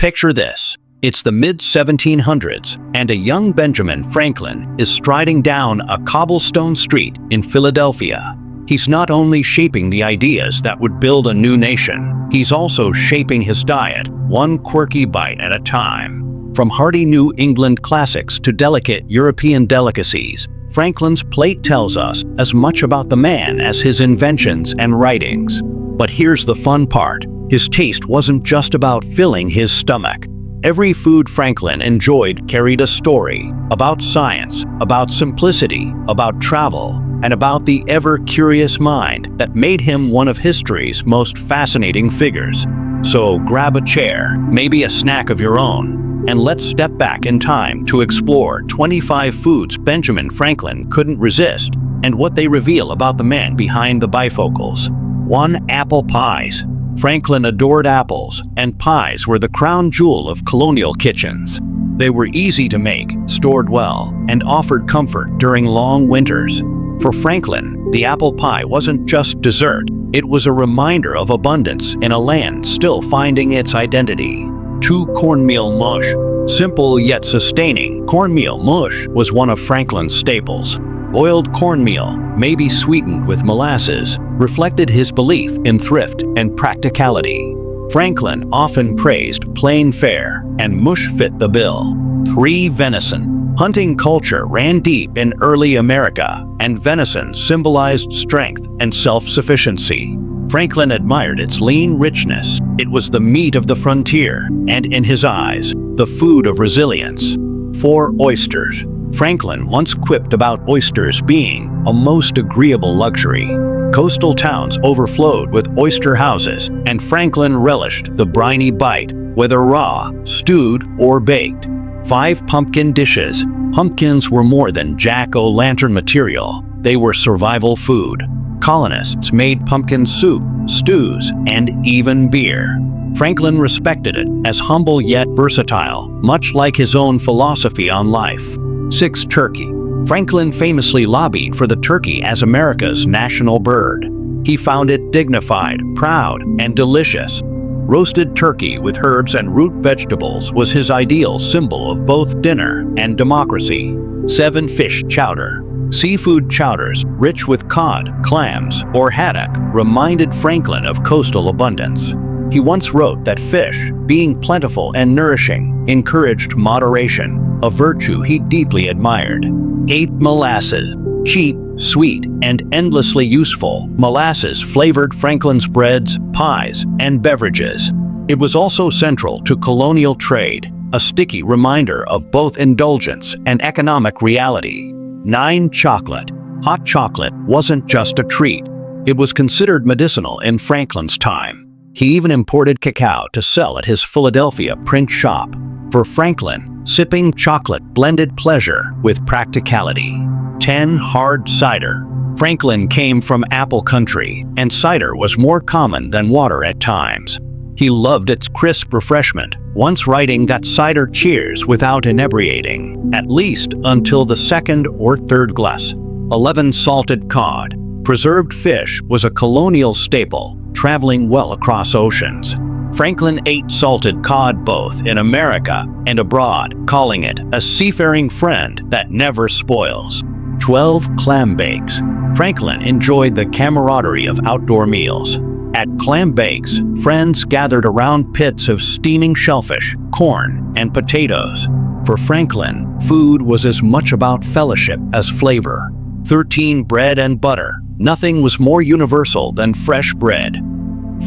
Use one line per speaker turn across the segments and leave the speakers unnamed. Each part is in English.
Picture this. It's the mid-1700s, and a young Benjamin Franklin is striding down a cobblestone street in Philadelphia. He's not only shaping the ideas that would build a new nation, he's also shaping his diet, one quirky bite at a time. From hearty New England classics to delicate European delicacies, Franklin's plate tells us as much about the man as his inventions and writings. But here's the fun part. His taste wasn't just about filling his stomach. Every food Franklin enjoyed carried a story about science, about simplicity, about travel, and about the ever-curious mind that made him one of history's most fascinating figures. So grab a chair, maybe a snack of your own, and let's step back in time to explore 25 foods Benjamin Franklin couldn't resist and what they reveal about the man behind the bifocals. 1. Apple pies. Franklin adored apples, and pies were the crown jewel of colonial kitchens. They were easy to make, stored well, and offered comfort during long winters. For Franklin, the apple pie wasn't just dessert, it was a reminder of abundance in a land still finding its identity. 2. Cornmeal mush. Simple yet sustaining, cornmeal mush was one of Franklin's staples. Boiled cornmeal, maybe sweetened with molasses, reflected his belief in thrift and practicality. Franklin often praised plain fare, and mush fit the bill. 3. Venison. Hunting culture ran deep in early America, and venison symbolized strength and self-sufficiency. Franklin admired its lean richness. It was the meat of the frontier, and in his eyes, the food of resilience. 4. Oysters. Franklin once quipped about oysters being a most agreeable luxury. Coastal towns overflowed with oyster houses, and Franklin relished the briny bite, whether raw, stewed, or baked. 5. Pumpkin dishes. Pumpkins were more than jack-o'-lantern material. They were survival food. Colonists made pumpkin soup, stews, and even beer. Franklin respected it as humble yet versatile, much like his own philosophy on life. 6. Turkey. Franklin famously lobbied for the turkey as America's national bird. He found it dignified, proud, and delicious. Roasted turkey with herbs and root vegetables was his ideal symbol of both dinner and democracy. 7. Fish chowder. Seafood chowders, rich with cod, clams, or haddock, reminded Franklin of coastal abundance. He once wrote that fish, being plentiful and nourishing, encouraged moderation, a virtue he deeply admired. 8. Molasses. Cheap, sweet, and endlessly useful, molasses flavored Franklin's breads, pies, and beverages. It was also central to colonial trade, a sticky reminder of both indulgence and economic reality. 9. Chocolate. Hot chocolate wasn't just a treat. It was considered medicinal in Franklin's time. He even imported cacao to sell at his Philadelphia print shop. For Franklin, sipping chocolate blended pleasure with practicality. 10. Hard cider. Franklin came from apple country, and cider was more common than water at times. He loved its crisp refreshment, once writing that cider cheers without inebriating, at least until the second or third glass. 11. Salted cod. Preserved fish was a colonial staple, traveling well across oceans. Franklin ate salted cod both in America and abroad, calling it a seafaring friend that never spoils. 12. Clam bakes. Franklin enjoyed the camaraderie of outdoor meals. At clam bakes, friends gathered around pits of steaming shellfish, corn, and potatoes. For Franklin, food was as much about fellowship as flavor. 13. Bread and butter. Nothing was more universal than fresh bread.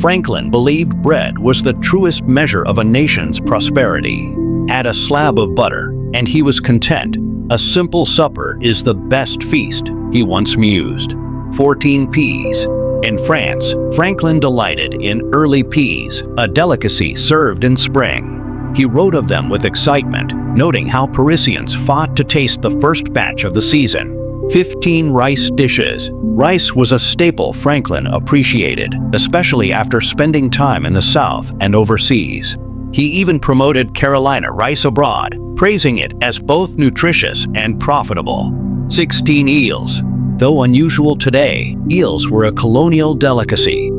Franklin believed bread was the truest measure of a nation's prosperity. Add a slab of butter, and he was content. A simple supper is the best feast, he once mused. 14. Peas. In France, Franklin delighted in early peas, a delicacy served in spring. He wrote of them with excitement, noting how Parisians fought to taste the first batch of the season. 15. Rice dishes. Rice was a staple Franklin appreciated, especially after spending time in the South and overseas. He even promoted Carolina rice abroad, praising it as both nutritious and profitable. 16. Eels. Though unusual today, eels were a colonial delicacy.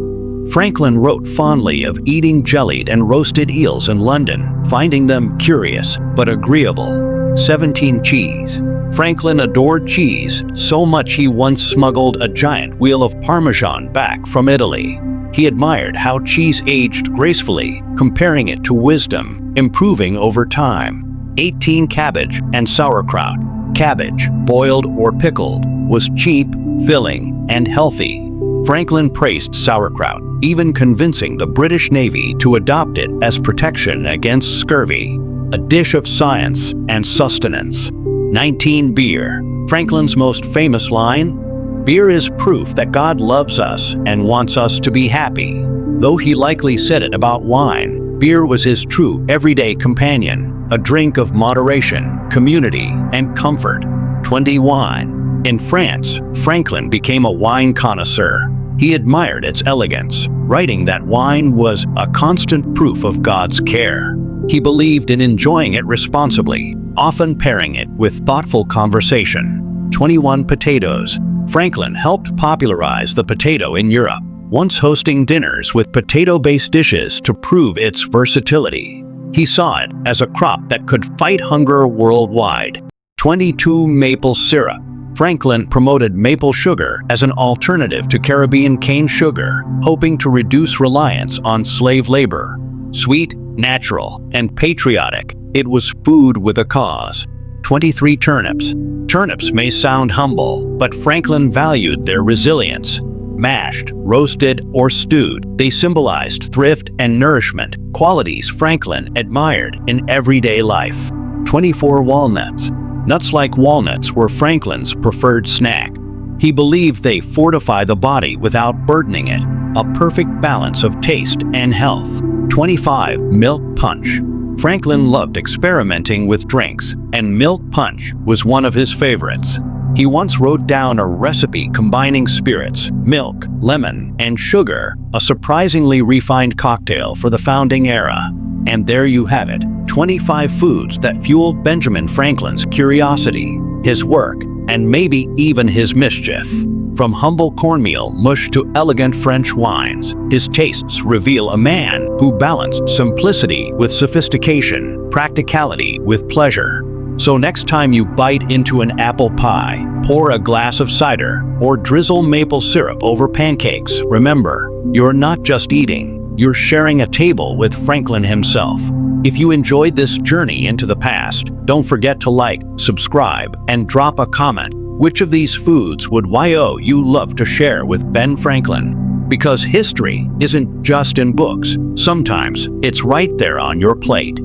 Franklin wrote fondly of eating jellied and roasted eels in London, finding them curious but agreeable. 17. Cheese. Franklin adored cheese so much he once smuggled a giant wheel of Parmesan back from Italy. He admired how cheese aged gracefully, comparing it to wisdom, improving over time. 18. Cabbage and sauerkraut. Cabbage, boiled or pickled, was cheap, filling, and healthy. Franklin praised sauerkraut, even convincing the British Navy to adopt it as protection against scurvy, a dish of science and sustenance. 19. Beer. Franklin's most famous line? Beer is proof that God loves us and wants us to be happy. Though he likely said it about wine, beer was his true everyday companion, a drink of moderation, community, and comfort. 21. In France, Franklin became a wine connoisseur. He admired its elegance, writing that wine was a constant proof of God's care. He believed in enjoying it responsibly, often pairing it with thoughtful conversation. 21. Potatoes. Franklin helped popularize the potato in Europe, once hosting dinners with potato-based dishes to prove its versatility. He saw it as a crop that could fight hunger worldwide. 22. Maple syrup. Franklin promoted maple sugar as an alternative to Caribbean cane sugar, hoping to reduce reliance on slave labor. Sweet, natural, and patriotic, it was food with a cause. 23. Turnips. Turnips may sound humble, but Franklin valued their resilience. Mashed, roasted, or stewed, they symbolized thrift and nourishment, qualities Franklin admired in everyday life. 24. Walnuts. Nuts like walnuts were Franklin's preferred snack. He believed they fortify the body without burdening it, a perfect balance of taste and health. 25. Milk punch. Franklin loved experimenting with drinks, and milk punch was one of his favorites. He once wrote down a recipe combining spirits, milk, lemon, and sugar, a surprisingly refined cocktail for the founding era. And there you have it, 25 foods that fueled Benjamin Franklin's curiosity, his work, and maybe even his mischief. From humble cornmeal mush to elegant French wines, his tastes reveal a man who balanced simplicity with sophistication, practicality with pleasure. So next time you bite into an apple pie, pour a glass of cider, or drizzle maple syrup over pancakes, remember, you're not just eating, you're sharing a table with Franklin himself. If you enjoyed this journey into the past, don't forget to like, subscribe, and drop a comment. Which of these foods would you love to share with Ben Franklin? Because history isn't just in books, sometimes it's right there on your plate.